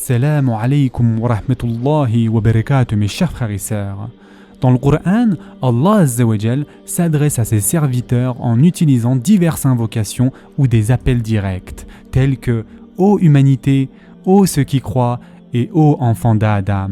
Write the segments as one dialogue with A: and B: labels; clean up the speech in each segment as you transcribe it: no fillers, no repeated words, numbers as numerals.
A: Assalamu alaykum wa rahmatullahi wa barakatuh, mes chers frères et sœurs. Dans le Coran, Allah Azza wa Jal s'adresse à ses serviteurs en utilisant diverses invocations ou des appels directs, tels que « Ô humanité »,« Ô ceux qui croient » et « Ô enfants d'Adam ».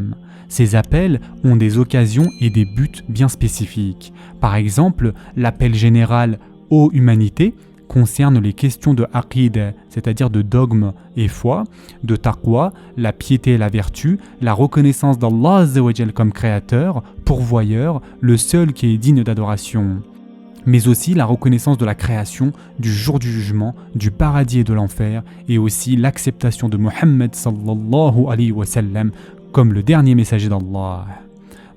A: Ces appels ont des occasions et des buts bien spécifiques. Par exemple, l'appel général « Ô humanité » concerne les questions de aqid, c'est-à-dire de dogme et foi, de taqwa, la piété et la vertu, la reconnaissance d'Allah Azza wa Jal comme créateur, pourvoyeur, le seul qui est digne d'adoration, mais aussi la reconnaissance de la création, du jour du jugement, du paradis et de l'enfer, et aussi l'acceptation de Muhammad sallallahu alayhi wa sallam comme le dernier messager d'Allah.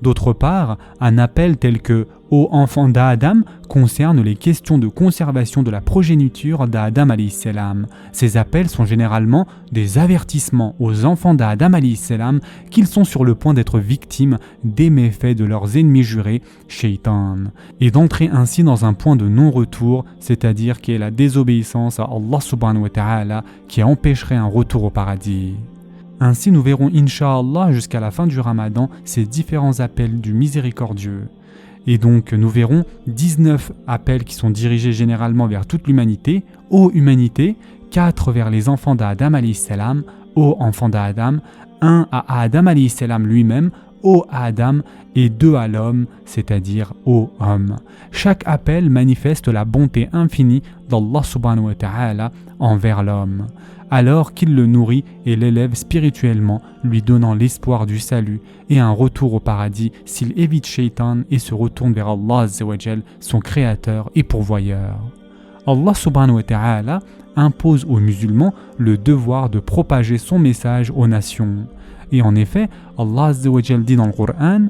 A: D'autre part, un appel tel que « Ô enfants d'Adam » concerne les questions de conservation de la progéniture d'Adam alayhi salam. Ces appels sont généralement des avertissements aux enfants d'Adam alayhi salam qu'ils sont sur le point d'être victimes des méfaits de leurs ennemis jurés, Shaitan, et d'entrer ainsi dans un point de non-retour, c'est-à-dire qui est la désobéissance à Allah subhanahu wa ta'ala qui empêcherait un retour au paradis. Ainsi, nous verrons, Inch'Allah, jusqu'à la fin du Ramadan, ces différents appels du miséricordieux. Et donc, nous verrons 19 appels qui sont dirigés généralement vers toute l'humanité, ô humanité, 4 vers les enfants d'Adam alayhi salam, ô enfants d'Adam, 1 à Adam alayhi salam lui-même, ô Adam, et 2 à l'homme, c'est-à-dire ô homme. Chaque appel manifeste la bonté infinie d'Allah subhanahu wa ta'ala envers l'homme, alors qu'il le nourrit et l'élève spirituellement, lui donnant l'espoir du salut et un retour au paradis s'il évite Shaitan et se retourne vers Allah Azza wa Jal, son créateur et pourvoyeur. Allah subhanahu wa ta'ala impose aux musulmans le devoir de propager son message aux nations. Et en effet, Allah Azza wa Jal dit dans le Coran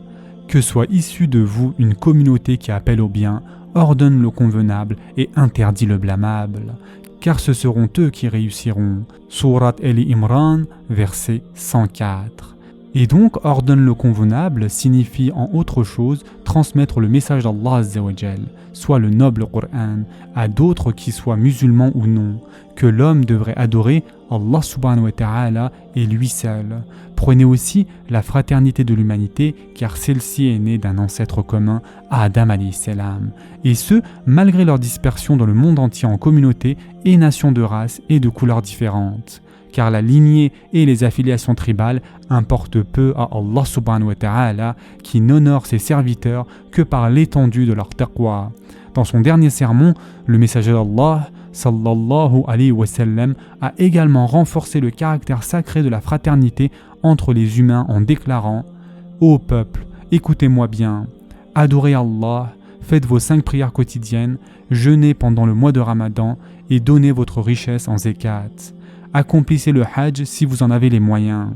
A: que soit issue de vous une communauté qui appelle au bien, ordonne le convenable et interdit le blâmable, car ce seront eux qui réussiront. Surat Ali Imran, verset 104. Et donc, ordonne le convenable signifie en autre chose transmettre le message d'Allah Azza wa Jal, soit le noble Coran, à d'autres qui soient musulmans ou non, que l'homme devrait adorer Allah subhanahu wa ta'ala et lui seul. Prenez aussi la fraternité de l'humanité, car celle-ci est née d'un ancêtre commun, Adam alayhi salam, et ce, malgré leur dispersion dans le monde entier en communautés et nations de races et de couleurs différentes. Car la lignée et les affiliations tribales importent peu à Allah subhanahu wa ta'ala, qui n'honore ses serviteurs que par l'étendue de leur taqwa. Dans son dernier sermon, le messager d'Allah sallallahu alayhi wa sallam a également renforcé le caractère sacré de la fraternité entre les humains en déclarant « Ô peuple, écoutez-moi bien, adorez Allah, faites vos 5 prières quotidiennes, jeûnez pendant le mois de Ramadan et donnez votre richesse en zakat. Accomplissez le hajj si vous en avez les moyens.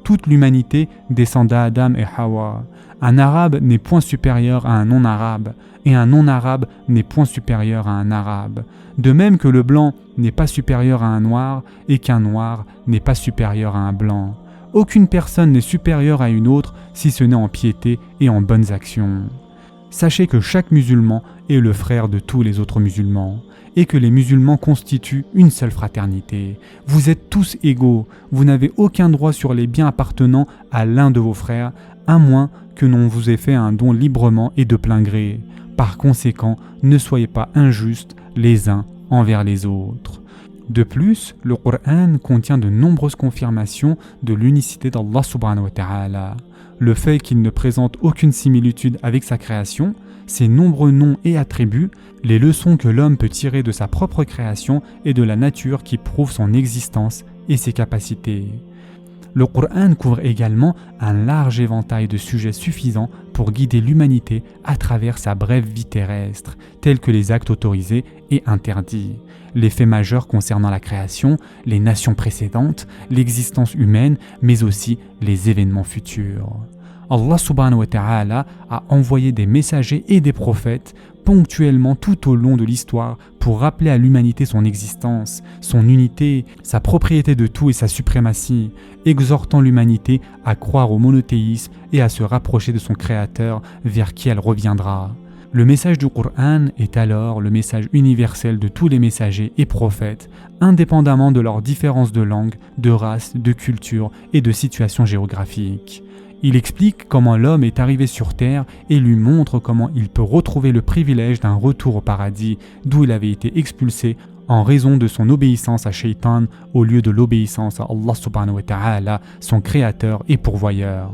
A: Toute l'humanité descend d'Adam et Hawa. Un arabe n'est point supérieur à un non-arabe, et un non-arabe n'est point supérieur à un arabe. De même que le blanc n'est pas supérieur à un noir, et qu'un noir n'est pas supérieur à un blanc. Aucune personne n'est supérieure à une autre si ce n'est en piété et en bonnes actions. Sachez que chaque musulman est le frère de tous les autres musulmans, et que les musulmans constituent une seule fraternité. Vous êtes tous égaux, vous n'avez aucun droit sur les biens appartenant à l'un de vos frères, à moins que l'on vous ait fait un don librement et de plein gré. Par conséquent, ne soyez pas injustes les uns envers les autres. De plus, le Coran contient de nombreuses confirmations de l'unicité d'Allah subhanahu wa ta'ala. Le fait qu'il ne présente aucune similitude avec sa création, ses nombreux noms et attributs, les leçons que l'homme peut tirer de sa propre création et de la nature qui prouve son existence et ses capacités. Le Coran couvre également un large éventail de sujets suffisants pour guider l'humanité à travers sa brève vie terrestre, tels que les actes autorisés et interdits, les faits majeurs concernant la création, les nations précédentes, l'existence humaine, mais aussi les événements futurs. Allah subhanahu wa ta'ala a envoyé des messagers et des prophètes ponctuellement tout au long de l'histoire pour rappeler à l'humanité son existence, son unité, sa propriété de tout et sa suprématie, exhortant l'humanité à croire au monothéisme et à se rapprocher de son Créateur vers qui elle reviendra. Le message du Coran est alors le message universel de tous les messagers et prophètes, indépendamment de leurs différences de langue, de race, de culture et de situation géographique. Il explique comment l'homme est arrivé sur terre et lui montre comment il peut retrouver le privilège d'un retour au paradis d'où il avait été expulsé en raison de son obéissance à Shaitan au lieu de l'obéissance à Allah subhanahu wa ta'ala, son créateur et pourvoyeur.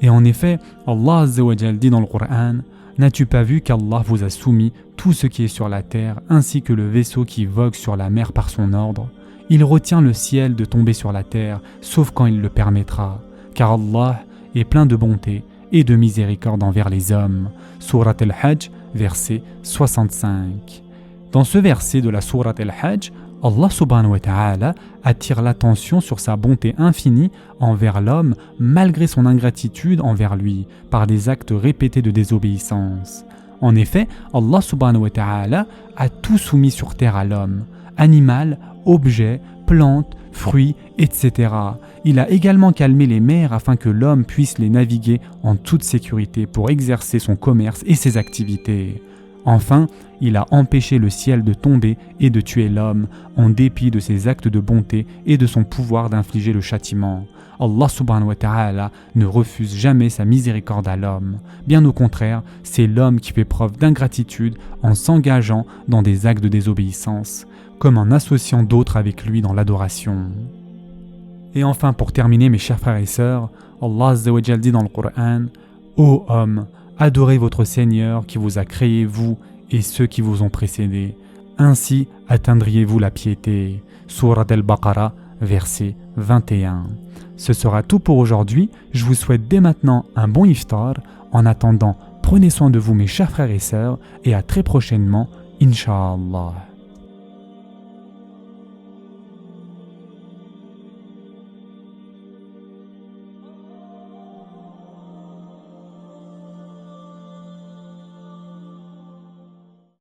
A: Et en effet, Allah Azza wa Jal dit dans le Coran: n'as-tu pas vu qu'Allah vous a soumis tout ce qui est sur la terre ainsi que le vaisseau qui vogue sur la mer par son ordre? Il retient le ciel de tomber sur la terre, sauf quand il le permettra, car Allah est plein de bonté et de miséricorde envers les hommes. Surat al-Hajj, verset 65. Dans ce verset de la Surat al-Hajj, Allah subhanahu wa ta'ala attire l'attention sur sa bonté infinie envers l'homme malgré son ingratitude envers lui par des actes répétés de désobéissance. En effet, Allah subhanahu wa ta'ala a tout soumis sur terre à l'homme, animal, objet, plantes, fruits, etc. Il a également calmé les mers afin que l'homme puisse les naviguer en toute sécurité pour exercer son commerce et ses activités. Enfin, il a empêché le ciel de tomber et de tuer l'homme en dépit de ses actes de bonté et de son pouvoir d'infliger le châtiment. Allah subhanahu wa ta'ala ne refuse jamais sa miséricorde à l'homme. Bien au contraire, c'est l'homme qui fait preuve d'ingratitude en s'engageant dans des actes de désobéissance, comme en associant d'autres avec lui dans l'adoration. Et enfin, pour terminer, mes chers frères et sœurs, Allah Azza wa Jal dit dans le Coran: Ô homme, adorez votre Seigneur qui vous a créé, vous et ceux qui vous ont précédés. Ainsi atteindriez-vous la piété. Surat al-Baqarah, verset 21. Ce sera tout pour aujourd'hui. Je vous souhaite dès maintenant un bon iftar. En attendant, prenez soin de vous mes chers frères et sœurs et à très prochainement, Inch'Allah.